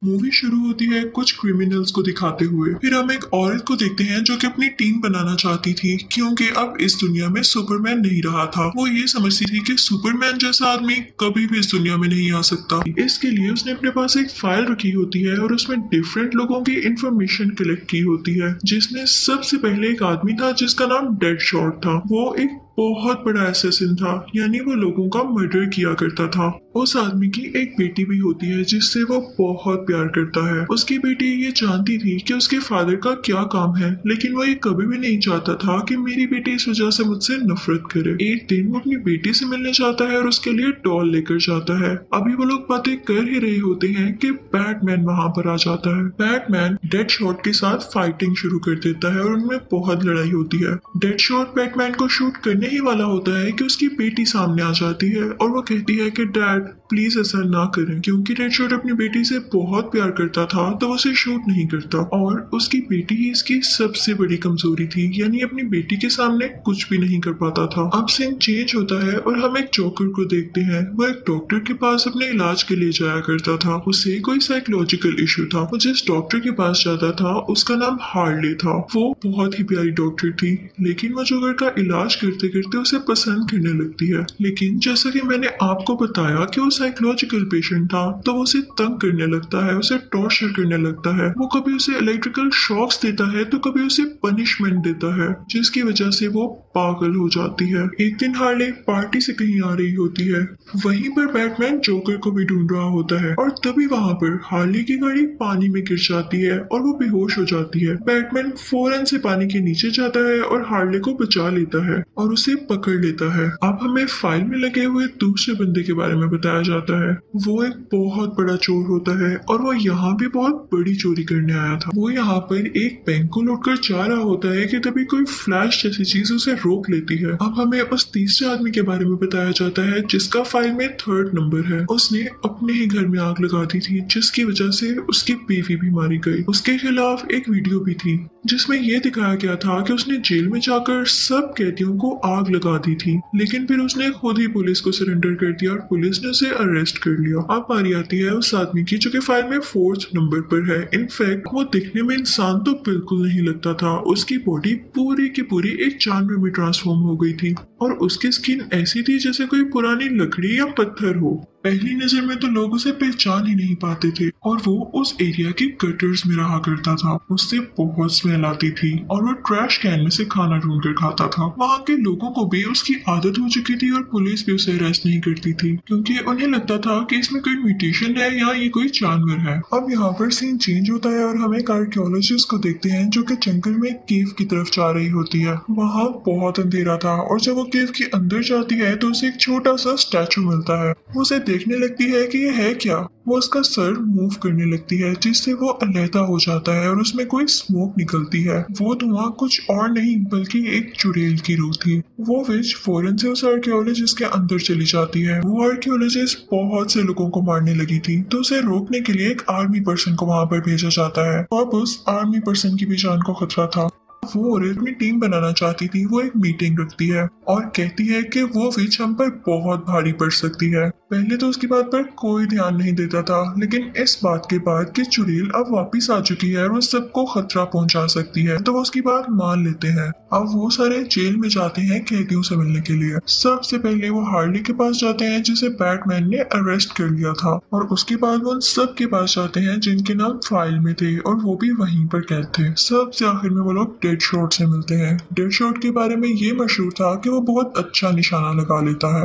Movie शुरू होती है कुछ क्रिमिनल्स को दिखाते हुए। फिर हम एक औरत को देखते हैं जो कि अपनी टीम बनाना चाहती थी क्योंकि अब इस दुनिया में सुपरमैन नहीं रहा था। वो ये समझती थी कि सुपरमैन जैसा आदमी कभी भी इस दुनिया में नहीं आ सकता। इसके लिए उसने अपने पास एक फाइल रखी होती है और उसमें डिफरेंट लोगों की इंफॉर्मेशन कलेक्ट की होती है। जिसमें सबसे पहले एक आदमी था जिसका नाम डेडशॉट था। वो एक बहुत बड़ा असैसिन था, यानी वो लोगों का मर्डर किया करता था। उस आदमी की एक बेटी भी होती है जिससे वो बहुत प्यार करता है। उसकी बेटी ये जानती थी कि उसके फादर का क्या काम है, लेकिन वो ये कभी भी नहीं चाहता था कि मेरी बेटी इस वजह से मुझसे नफरत करे। एक दिन वो अपनी बेटी से मिलने जाता है और उसके लिए डॉल लेकर जाता है। अभी वो लोग बातें कर ही रहे होते हैं कि बैटमैन वहां पर आ जाता है। बैटमैन डेडशॉट के साथ फाइटिंग शुरू कर देता है और उनमें बहुत लड़ाई होती है। डेडशॉट बैटमैन को शूट करने ही वाला होता है कि उसकी बेटी सामने आ जाती है और वो कहती है कि डैड प्लीज ऐसा ना करें, क्योंकि डेडशॉट अपनी बेटी से बहुत प्यार करता था तो वो उसे शूट नहीं करता। और उसकी बेटी ही इसकी सबसे बड़ी कमजोरी थी, यानी अपनी बेटी के सामने कुछ भी नहीं कर पाता था। अब सीन चेंज होता है और हम एक जोकर को देखते हैं। वो एक डॉक्टर के पास अपने इलाज के लिए जाया करता था। उसे कोई साइकोलॉजिकल इशू था। वो जिस डॉक्टर के पास जाता था उसका नाम हार्ले था। वो बहुत ही प्यारी डॉक्टर थी, लेकिन वो जोकर का इलाज करते करते उसे पसंद करने लगती है। लेकिन जैसा कि मैंने आपको बताया कि वो साइकोलॉजिकल पेशेंट था, तो वो उसे तंग करने लगता है, उसे टॉर्चर करने लगता है। वो कभी उसे इलेक्ट्रिकल शॉक्स देता है तो कभी उसे पनिशमेंट देता है, जिसकी वजह से वो पागल हो जाती है। एक दिन हार्ले पार्टी से कहीं आ रही होती है। वहीं पर बैटमैन जोकर को भी ढूंढ रहा होता है और तभी वहां पर हार्ले की गाड़ी पानी में गिर जाती है और वो बेहोश हो जाती है। बैटमैन फौरन से पानी के नीचे जाता है और हार्ले को बचा लेता है और उसे पकड़ लेता है। अब हमें फाइल में लगे हुए दूसरे बंदे के बारे में बताया जाता है। वो एक बहुत बड़ा चोर होता है और वो यहाँ भी बहुत बड़ी चोरी करने आया था। वो यहाँ पर एक बैंक को लूटकर जा रहा होता है कि तभी कोई फ्लैश जैसी चीज उसे रोक लेती है। अब हमें उस तीसरे आदमी के बारे में बताया जाता है जिसका फाइल में 3rd नंबर है। उसने अपने ही घर में आग लगा दी थी, जिसकी वजह से उसकी बीवी भी मारी गई। उसके खिलाफ एक वीडियो भी थी जिसमें यह दिखाया गया था कि उसने जेल में जाकर सब कैदियों को आग लगा दी थी, लेकिन फिर उसने खुद ही पुलिस को सरेंडर कर दिया और पुलिस ने उसे अरेस्ट कर लिया। अब बारी आती है उस आदमी की जो कि फाइल में 4th नंबर पर है। इनफैक्ट वो दिखने में इंसान तो बिल्कुल नहीं लगता था। उसकी बॉडी पूरी की पूरी एक जानवर में ट्रांसफॉर्म हो गई थी और उसकी स्किन ऐसी थी जैसे कोई पुरानी लकड़ी या पत्थर हो। पहली नजर में तो लोग उसे पहचान ही नहीं पाते थे और वो उस एरिया के गटर्स में रहा करता था। उससे बहुत स्मेल आती थी और वो ट्रैश कैन में से खाना ढूंढ कर खाता था। वहाँ के लोगों को भी उसकी आदत हो चुकी थी और पुलिस भी उसे अरेस्ट नहीं करती थी, क्योंकि उन्हें लगता था कि इसमें कोई म्यूटेशन है या ये कोई जानवर है। अब यहाँ पर सीन चेंज होता है और हम एक आर्कियोलॉजिस्ट को देखते हैं जो कि जंगल में केव की तरफ जा रही होती है। वहाँ बहुत अंधेरा था और जब वो केव के अंदर जाती है तो उसे एक छोटा सा स्टैचू मिलता है। वो उसे देखने लगती है कि ये है क्या। वो उसका सर मूव करने लगती है जिससे वो अलहदा हो जाता है और उसमें कोई स्मोक निकलती है। वो धुआं कुछ और नहीं बल्कि एक चुड़ैल की रूह थी। वो विच फौरन से उस आर्कियोलॉजिस्ट के अंदर चली जाती है। वो आर्कियोलॉजिस्ट बहुत से लोगों को मारने लगी थी, तो उसे रोकने के लिए एक आर्मी पर्सन को वहां पर भेजा जाता है। अब उस आर्मी पर्सन की भी जान को खतरा था। वो औरत अपनी टीम बनाना चाहती थी। वो एक मीटिंग रखती है और कहती है कि वो विच हम पर बहुत भारी पड़ सकती है। पहले तो उसकी बात पर कोई ध्यान नहीं देता था, लेकिन इस बात के बाद कि चुड़ैल अब वापस आ चुकी है और वो सबको खतरा पहुंचा सकती है, तो वो उसकी बात मान लेते हैं। अब वो सारे जेल में जाते हैं कैदियों से मिलने के लिए। सबसे पहले वो हार्ले के पास जाते हैं जिसे बैटमैन ने अरेस्ट कर लिया था, और उसके बाद वो उन सब के पास जाते हैं जिनके नाम फाइल में थे और वो भी वहीं पर कैद थे। सबसे आखिर में वो लोग डेडशॉट से मिलते हैं। डेडशॉट के बारे में ये मशहूर था कि वो बहुत अच्छा निशाना लगा लेता है।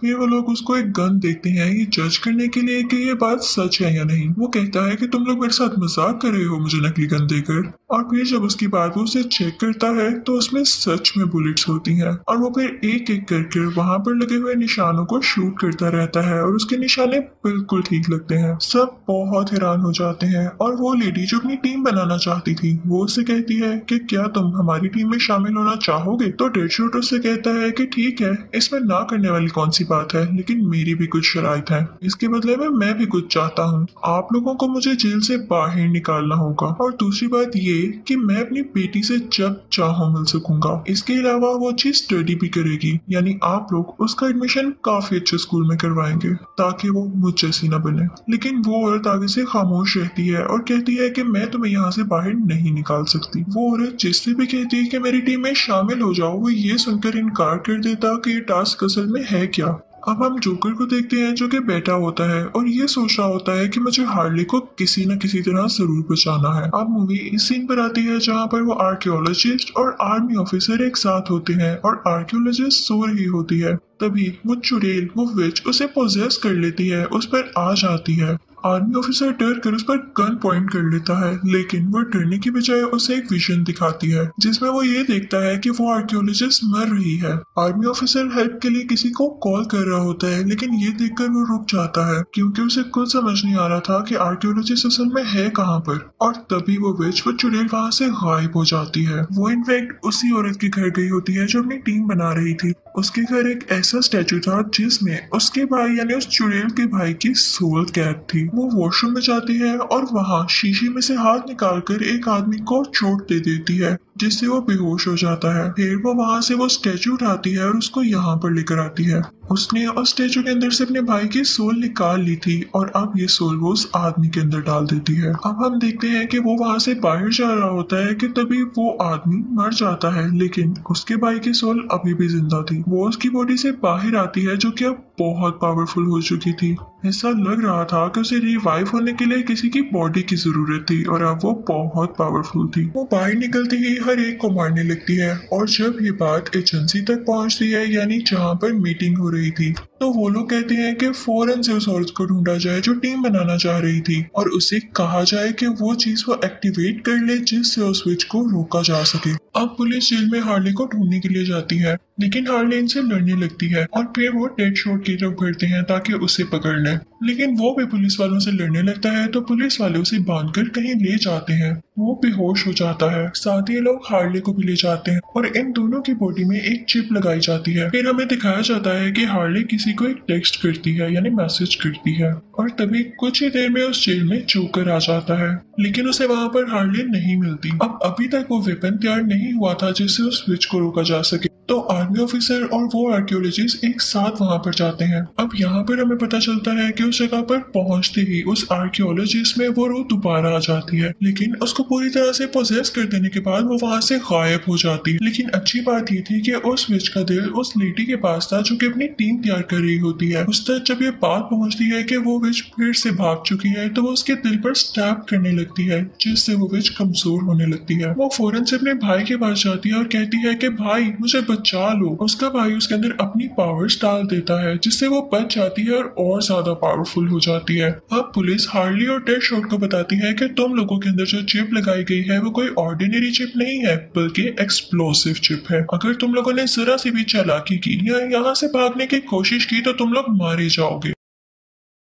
फिर वो लोग उसको एक गन देते हैं ये जज करने के लिए कि ये बात सच है या नहीं। वो कहता है कि तुम लोग मेरे साथ मजाक कर रहे हो मुझे नकली गन देकर। और फिर जब उसकी बात वो उसे चेक करता है तो उसमें सच में बुलेट्स होती हैं और वो फिर एक एक करके वहां पर लगे हुए निशानों को शूट करता रहता है और उसके निशाने बिल्कुल ठीक लगते हैं। सब बहुत हैरान हो जाते हैं और वो लेडी जो अपनी टीम बनाना चाहती थी वो उससे कहती है कि क्या तुम हमारी टीम में शामिल होना चाहोगे। तो डेडशॉट उससे कहता है कि ठीक है, इसमें ना करने वाली कौन सी बात है, लेकिन मेरी भी कुछ शराइत है। इसके बदले में मैं भी कुछ चाहता हूँ। आप लोगों को मुझे जेल से बाहर निकालना होगा, और दूसरी बात ये कि मैं अपनी बेटी से जब चाहूँ मिल सकूंगा। इसके अलावा वो अच्छी स्टडी भी करेगी, यानी आप लोग उसका एडमिशन काफी अच्छे स्कूल में करवाएंगे ताकि वो मुझ जैसी न बने। लेकिन वो औरत आगे से खामोश रहती है और कहती है कि मैं तुम्हें यहाँ से बाहर नहीं निकाल सकती। वो औरत जिससे भी कहती है कि मेरी टीम में शामिल हो जाओ, वो ये सुनकर इनकार कर देता कि ये टास्क असल में है क्या। अब हम जोकर को देखते हैं जो कि बैठा होता है और ये सोच रहा होता है कि मुझे हार्ले को किसी न किसी तरह जरूर बचाना है। अब मूवी इस सीन पर आती है जहाँ पर वो आर्कियोलॉजिस्ट और आर्मी ऑफिसर एक साथ होते हैं और आर्कियोलॉजिस्ट सो रही होती है। तभी वो चुड़ैल, वो विच उसे पोजेस कर लेती है, उस पर आ जाती है। आर्मी ऑफिसर डर कर उस पर गन पॉइंट कर लेता है, लेकिन वो डरने की बजाय उसे एक विजन दिखाती है जिसमें वो ये देखता है कि वो आर्कियोलॉजिस्ट मर रही है। आर्मी ऑफिसर हेल्प के लिए किसी को कॉल कर रहा होता है, लेकिन ये देखकर वो रुक जाता है क्योंकि उसे कुछ समझ नहीं आ रहा था कि आर्कियोलॉजिस्ट असल में है कहाँ पर। और तभी वो विच, वो चुड़ैल वहाँ से गायब हो जाती है। वो इनफैक्ट उसी औरत के घर गई होती है जो अपनी टीम बना रही थी। उसके घर एक ऐसा स्टैचू था जिसमें उसके भाई यानी उस चुड़ैल के भाई की सोल कैद थी। वो वॉशरूम में जाती है और वहाँ शीशे में से हाथ निकालकर एक आदमी को चोट दे देती है जिससे वो बेहोश हो जाता है। फिर वो वहाँ से वो स्टैचू उठाती है और उसको यहाँ पर लेकर आती है। उसने उस स्टैचू के अंदर से अपने भाई की सोल निकाल ली थी और अब ये सोल वो उस आदमी के अंदर डाल देती है। अब हम देखते हैं कि वो वहाँ से बाहर जा रहा होता है कि तभी वो आदमी मर जाता है, लेकिन उसके भाई की सोल अभी भी जिंदा थी। वो उसकी बॉडी से बाहर आती है जो कि अब बहुत पावरफुल हो चुकी थी। ऐसा लग रहा था कि उसे रिवाइव होने के लिए किसी की बॉडी की जरूरत थी और अब वो बहुत पावरफुल थी। वो बाहर निकलते ही हर एक को मारने लगती है और जब ये बात एजेंसी तक पहुंचती है, यानी जहाँ पर मीटिंग हो रही थी, तो वो लोग कहते हैं कि फौरन से उस औरत को ढूंढा जाए जो टीम बनाना चाह रही थी और उसे कहा जाए कि वो चीज वो एक्टिवेट कर ले जिससे उस स्विच को रोका जा सके। अब पुलिस जेल में हार्ले को ढूंढने के लिए जाती है, लेकिन हार्ले इनसे लड़ने लगती है और फिर वो डेडशॉट की तरफ बढ़ते हैं ताकि उसे पकड़ लें। लेकिन वो भी पुलिस वालों से लड़ने लगता है तो पुलिस वाले उसे बांधकर कहीं ले जाते हैं। वो बेहोश हो जाता है। साथ ही लोग हार्ले को भी ले जाते हैं और इन दोनों की बॉडी में एक चिप लगाई जाती है। फिर हमें दिखाया जाता है कि हार्ले किसी को एक टेक्स्ट करती है यानी मैसेज करती है और तभी कुछ ही देर में उस जेल में जोकर आ जाता है, लेकिन उसे वहाँ पर हार्ले नहीं मिलती। अब अभी तक वो वेपन तैयार नहीं हुआ था जिससे उस स्विच को रोका जा सके। तो आर्मी ऑफिसर और वो आर्कियोलॉजिस्ट एक साथ वहां पर जाते हैं। अब यहाँ पर हमें पता चलता है कि उस जगह पर पहुंचते ही उस आर्कियोलॉजिस्ट में वो रूह दोबारा आ जाती है, लेकिन उसको पूरी तरह से पोजेस कर देने के बाद वो वहां से गायब हो जाती है। लेकिन अच्छी बात ये थी कि उस विच का दिल उस लेडी के पास था जो कि अपनी टीम तैयार कर रही होती है। उस तक जब ये बात पहुंचती है कि वो विच फिर से भाग चुकी है तो वो उसके दिल पर स्टैब करने लगती है जिससे वो विच कमजोर होने लगती है। वो फौरन से अपने भाई के पास जाती है और कहती है कि भाई मुझे बचा लो। उसका भाई उसके अंदर अपनी पावर्स डाल देता है जिससे वो बच जाती है और ज्यादा पावरफुल हो जाती है। अब पुलिस हार्ली और डेडशॉट को बताती है कि तुम लोगों के अंदर जो चिप लगाई गई है वो कोई ऑर्डिनरी चिप नहीं है बल्कि एक्सप्लोसिव चिप है। अगर तुम लोगों ने जरा सी भी चालाकी की या यहाँ से भागने की कोशिश की तो तुम लोग मारे जाओगे।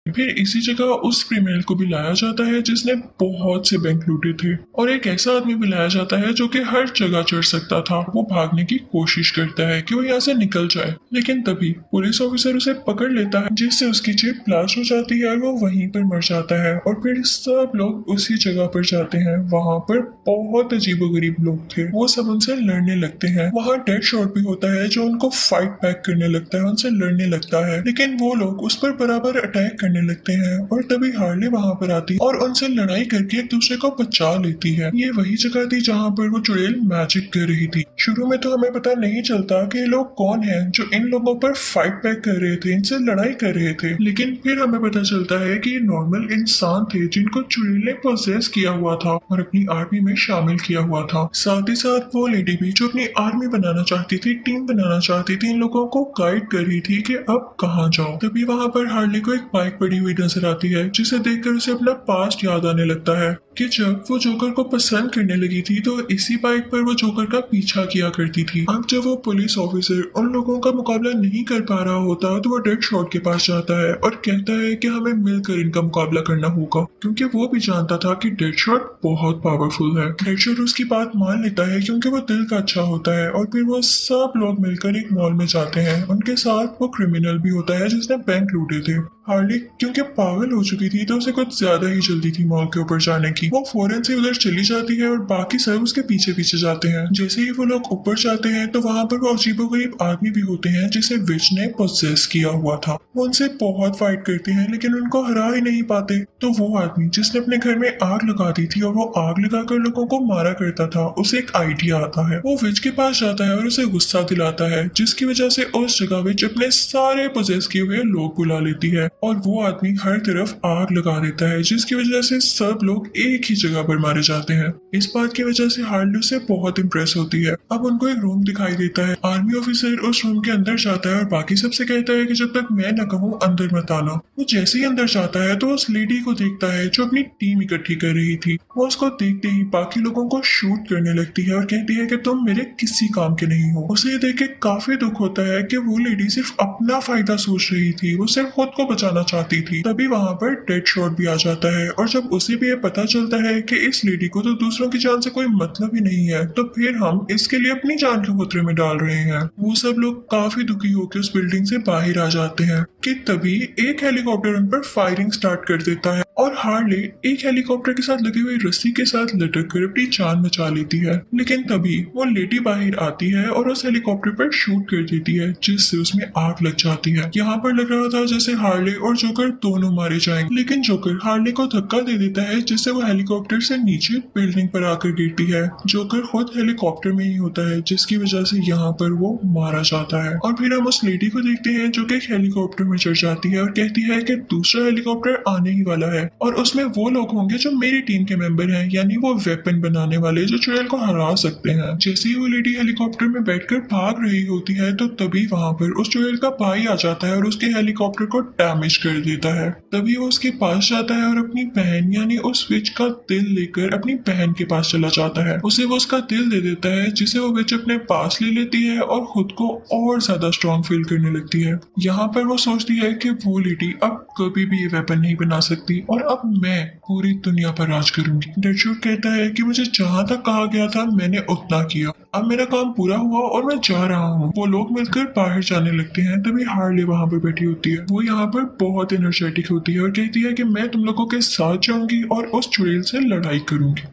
फिर इसी जगह उस क्रिमिनल को भी लाया जाता है जिसने बहुत से बैंक लूटे थे और एक ऐसा आदमी भी लाया जाता है जो कि हर जगह चढ़ सकता था। वो भागने की कोशिश करता है कि वो यहाँ से निकल जाए, लेकिन तभी पुलिस ऑफिसर उसे पकड़ लेता है जिससे उसकी चिप ब्लास्ट हो जाती है और वो वहीं पर मर जाता है। और फिर सब लोग उसी जगह पर जाते हैं। वहाँ पर बहुत अजीबोगरीब लोग थे, वो सब उनसे लड़ने लगते हैं। वहाँ डेडशॉट भी होता है जो उनको फाइट बैक करने लगता है, उनसे लड़ने लगता है, लेकिन वो लोग उस पर बराबर अटैक करने लगते हैं। और तभी हार्ले वहां पर आती है और उनसे लड़ाई करके एक दूसरे को बचा लेती है। ये वही जगह थी जहाँ पर वो चुड़ैल मैजिक कर रही थी। शुरू में तो हमें पता नहीं चलता कि ये लोग कौन हैं जो इन लोगों पर फाइट बैक कर रहे थे, इनसे लड़ाई कर रहे थे, लेकिन फिर हमें पता चलता है कि ये नॉर्मल इंसान थे जिनको चुड़ैल ने पोजेस किया हुआ था और अपनी आर्मी में शामिल किया हुआ था। साथ ही साथ वो लेडी भी जो अपनी आर्मी बनाना चाहती थी, टीम बनाना चाहती थी, इन लोगों को गाइड कर रही थी कि अब कहाँ जाओ। तभी वहां पर हार्ले को एक बाइक पड़ी हुई नजर आती है जिसे देखकर उसे अपना पास्ट याद आने लगता है। कि जब वो जोकर को पसंद करने लगी थी तो इसी बाइक पर वो जोकर का पीछा किया करती थी। अब जब वो पुलिस ऑफिसर उन लोगों का मुकाबला नहीं कर पा रहा होता तो वो डेडशॉट के पास जाता है और कहता है कि हमें मिलकर इनका मुकाबला करना होगा, क्योंकि वो भी जानता था कि डेडशॉट बहुत पावरफुल है। डेडशॉट उसकी बात मान लेता है क्योंकि वो दिल का अच्छा होता है और फिर वो सब लोग मिलकर एक मॉल में जाते हैं। उनके साथ वो क्रिमिनल भी होता है जिसने बैंक लूटे थे। हार्ली क्योंकि पागल हो चुकी थी तो उसे कुछ ज्यादा ही जल्दी थी मॉल के ऊपर जाने की। वो फौरन से उधर चली जाती है और बाकी सब उसके पीछे पीछे जाते हैं। जैसे ही वो लोग ऊपर जाते हैं तो वहाँ पर वो अजीबोगरीब आदमी भी होते हैं जिसे विच ने पोसेस किया हुआ था। वो उनसे बहुत फाइट करते हैं लेकिन उनको हरा ही नहीं पाते। तो वो आदमी जिसने अपने घर में आग लगा दी थी और वो आग लगाकर लोगों को मारा करता था, उसे एक आइडिया आता है। वो विच के पास जाता है और उसे गुस्सा दिलाता है, जिसकी वजह से उस जगह विच अपने सारे पोसेस किए हुए लोग बुला लेती है और वो आदमी हर तरफ आग लगा देता है, जिसकी वजह से सब लोग एक ही जगह पर मारे जाते हैं। इस बात की वजह से हार्ली से बहुत इम्प्रेस होती है। अब उनको एक रूम दिखाई देता है। आर्मी ऑफिसर उस रूम के अंदर जाता है और बाकी सबसे कहता है कि जब तक मैं न कहूँ अंदर मत आना। वो जैसे ही अंदर जाता है तो उस लेडी को देखता है जो अपनी टीम इकट्ठी कर रही थी। वो उसको देखते ही बाकी लोगों को शूट करने लगती है और कहती है कि तुम मेरे किसी काम के नहीं हो। उसे ये देख के काफी दुख होता है कि वो लेडी सिर्फ अपना फायदा सोच रही थी, वो सिर्फ खुद को बचाना चाहती थी। तभी वहाँ पर डेडशॉट भी आ जाता है और जब उसे भी ये पता चलता है कि इस लेडी को तो दूसरों की जान से कोई मतलब ही नहीं है, तो फिर हम इसके लिए अपनी जान के खतरे में डाल रहे हैं। वो सब लोग काफी दुखी होकर उस बिल्डिंग से बाहर आ जाते हैं कि तभी एक हेलीकॉप्टर उन पर फायरिंग स्टार्ट कर देता है और हार्ले एक हेलीकॉप्टर के साथ लगी हुई रस्सी के साथ लटक कर अपनी जान बचा लेती है। लेकिन तभी वो लेडी बाहर आती है और उस हेलीकॉप्टर पर शूट कर देती है, जिससे उसमें आग लग जाती है। यहाँ पर लग रहा था जैसे हार्ले और जोकर दोनों मारे जाएंगे, लेकिन जोकर हार्ले को धक्का दे देता है, जिससे वो हेलीकॉप्टर से नीचे बिल्डिंग पर आकर गिरती है। जोकर खुद हेलीकॉप्टर में ही होता है, जिसकी वजह से यहाँ पर वो मारा जाता है। और फिर हम उस लेडी को देखते हैं जो कि हेलीकॉप्टर में चढ़ जाती है और कहती है कि दूसरा हेलीकॉप्टर आने ही वाला है और उसमें वो लोग होंगे जो मेरी टीम के मेंबर हैं, यानी वो वेपन बनाने वाले जो चुड़ैल को हरा सकते हैं। जैसे ही वो लेडी हेलीकॉप्टर में बैठकर भाग रही होती है तो तभी वहाँ पर उस चुड़ैल का भाई आ जाता है और उसके हेलीकॉप्टर को डैमेज कर देता है। तभी वो उसके पास जाता है और अपनी बहन यानी उस विच का दिल लेकर अपनी बहन के पास चला जाता है। उसे वो उसका दिल दे देता है, जिसे वो विच अपने पास ले लेती है और खुद को और ज्यादा स्ट्रॉन्ग फील करने लगती है। यहाँ पर वो सोचती है कि वो लेडी अब कभी भी ये वेपन नहीं बना सकती और अब मैं पूरी दुनिया पर राज करूंगी। डेडशॉट कहता है कि मुझे जहाँ तक कहा गया था मैंने उतना किया, अब मेरा काम पूरा हुआ और मैं जा रहा हूँ। वो लोग मिलकर बाहर जाने लगते हैं। तभी हार्ले वहाँ पर बैठी होती है। वो यहाँ पर बहुत एनर्जेटिक होती है और कहती है कि मैं तुम लोगों के साथ जाऊंगी और उस चुड़ैल से लड़ाई करूंगी।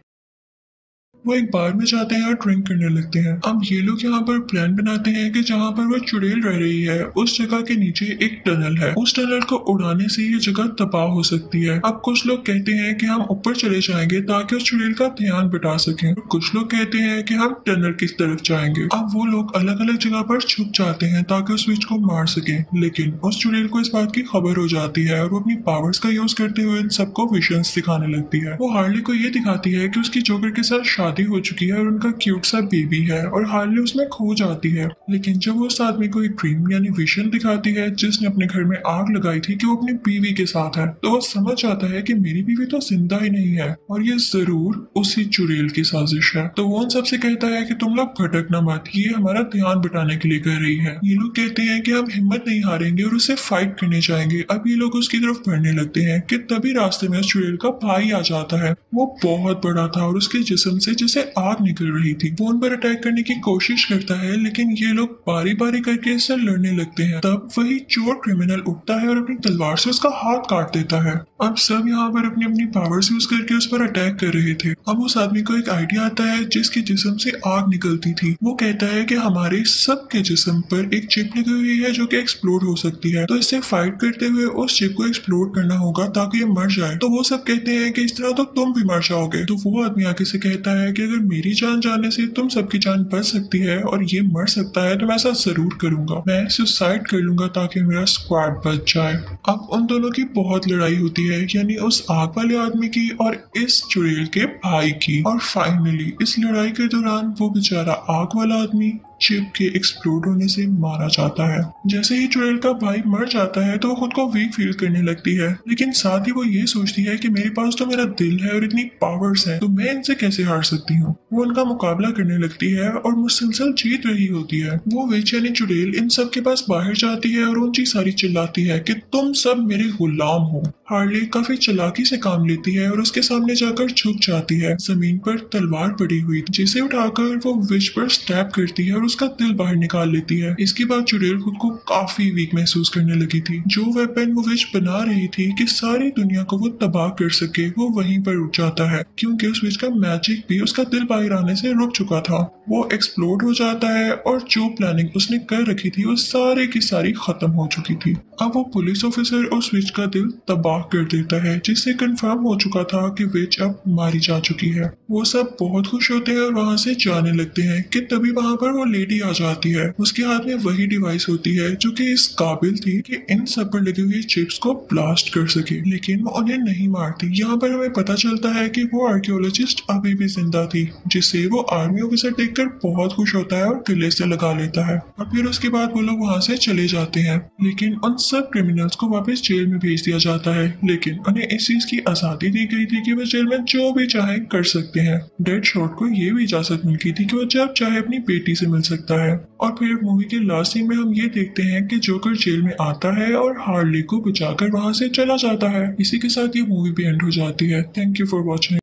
वो एक बार में जाते हैं और ड्रिंक करने लगते हैं। अब ये लोग यहाँ पर प्लान बनाते हैं कि जहाँ पर वो चुड़ैल रह रही है उस जगह के नीचे एक टनल है, उस टनल को उड़ाने से ये जगह तबाह हो सकती है। अब कुछ लोग कहते हैं कि हम ऊपर चले जाएंगे ताकि उस चुड़ैल का ध्यान बटा सकें, और कुछ लोग कहते हैं कि हम टनल की तरफ जाएंगे। अब वो लोग अलग अलग जगह पर छुप जाते हैं ताकि उस स्विच को मार सके, लेकिन उस चुड़ैल को इस बात की खबर हो जाती है और वो अपनी पावर्स का यूज करते हुए इन सबको विजन्स दिखाने लगती है। वो हार्ले को ये दिखाती है कि उसकी जोकर के साथ शादी हो चुकी है और उनका क्यूट सा बेबी है और हार्ले उसमें खो जाती है। लेकिन जब वो उस आदमी को एक ड्रीम यानी विजन दिखाती है जिसने अपने घर में आग लगाई थी कि वो अपनी बीवी के साथ है, तो वो समझ जाता है कि मेरी बीवी तो जिंदा ही नहीं है और ये जरूर उसी चुड़ैल की साजिश है। तो वो उन सबसे कहता है कि तुम लोग भटकना मत, ये हमारा ध्यान बटाने के लिए कर रही है। ये लोग कहते हैं कि हम हिम्मत नहीं हारेंगे और उसे फाइट करने जाएंगे। अब ये लोग उसकी तरफ बढ़ने लगते हैं कि तभी रास्ते में उस चुड़ैल का भाई आ जाता है। वो बहुत बड़ा था और उसके जिस्म से जैसे आग निकल रही थी। वो उन पर अटैक करने की कोशिश करता है, लेकिन ये लोग बारी बारी करके इससे लड़ने लगते हैं। तब वही चोर क्रिमिनल उठता है और अपनी तलवार से उसका हाथ काट देता है। अब सब यहाँ पर अपनी अपनी पावर्स यूज करके उस पर अटैक कर रहे थे। अब उस आदमी को एक आइडिया आता है जिसके जिस्म से आग निकलती थी। वो कहता है कि हमारे सबके जिस्म पर एक चिप लगी हुई है जो कि एक्सप्लोड हो सकती है, तो इससे फाइट करते हुए उस चिप को एक्सप्लोड करना होगा ताकि ये मर जाए। तो वो सब कहते हैं कि इस तरह तो तुम भी मर जाओगे। तो वो आदमी आगे से कहता है कि अगर मेरी जान जाने से तुम सबकी जान बच सकती है और ये मर सकता है तो मैं ऐसा जरूर करूंगा, मैं सुसाइड कर लूंगा ताकि मेरा स्क्वाड बच जाए। अब उन दोनों की बहुत लड़ाई होती है, यानी उस आग वाले आदमी की और इस चुड़ैल के भाई की। और फाइनली इस लड़ाई के दौरान वो बेचारा आग वाला आदमी चिप के एक्सप्लोड होने से मारा जाता है। जैसे ही चुड़ैल का भाई मर जाता है तो वो खुद को वीक फील करने लगती है, लेकिन साथ ही वो ये सोचती है कि मेरे पास तो मेरा दिल है और इतनी पावर्स हैं, तो मैं इनसे कैसे हार सकती हूँ। वो उनका मुकाबला करने लगती है और मुसलसल जीत रही होती है। वो विच यानी चुड़ैल इन सब के पास बाहर जाती है और ऊंची सारी चिल्लाती है कि तुम सब मेरे गुलाम हो। हार्ले काफी चालाकी से काम लेती है और उसके सामने जाकर झुक जाती है। जमीन पर तलवार पड़ी हुई थी, जिसे उठाकर वो विच पर स्टैब करती है और उसका दिल बाहर निकाल लेती है। इसके बाद चुड़ैल खुद को काफी वीक महसूस करने लगी थी। जो वेपन वो विच बना रही थी कि सारी दुनिया को वो तबाह कर सके, वो वहीं पर उठ जाता है, क्योंकि उस विच का मैजिक भी उसका दिल बाहर आने से रुक चुका था। वो एक्सप्लोड हो जाता है और जो प्लानिंग उसने कर रखी थी वो सारी की सारी खत्म हो चुकी थी। अब वो पुलिस ऑफिसर उस विच का दिल तबाह कर देता है, जिससे कंफर्म हो चुका था कि विच अब मारी जा चुकी है। वो सब बहुत खुश होते हैं और वहां से जाने लगते हैं कि तभी वहां पर वो लेडी आ जाती है। उसके हाथ में वही डिवाइस होती है जो कि इस काबिल थी कि इन सब पर लगी हुई चिप्स को ब्लास्ट कर सके, लेकिन वो उन्हें नहीं मारती। यहाँ पर हमें पता चलता है कि वो आर्कियोलॉजिस्ट अभी भी जिंदा थी, जिससे वो आर्मी ऑफिसर देखकर बहुत खुश होता है और गले से लगा लेता है। और फिर उसके बाद वो लोग वहां से चले जाते हैं, लेकिन उन सब क्रिमिनल्स को वापस जेल में भेज दिया जाता है। लेकिन उन्हें इस चीज की आजादी दी गई थी कि वो जेल में जो भी चाहे कर सकते हैं। डेडशॉट को ये भी इजाजत मिल गई थी कि वो जब चाहे अपनी बेटी से मिल सकता है। और फिर मूवी के लास्ट सीन में हम ये देखते हैं कि जोकर जेल में आता है और हार्ले को बचाकर वहां से चला जाता है। इसी के साथ ये मूवी भी एंड हो जाती है। Thank you for watching.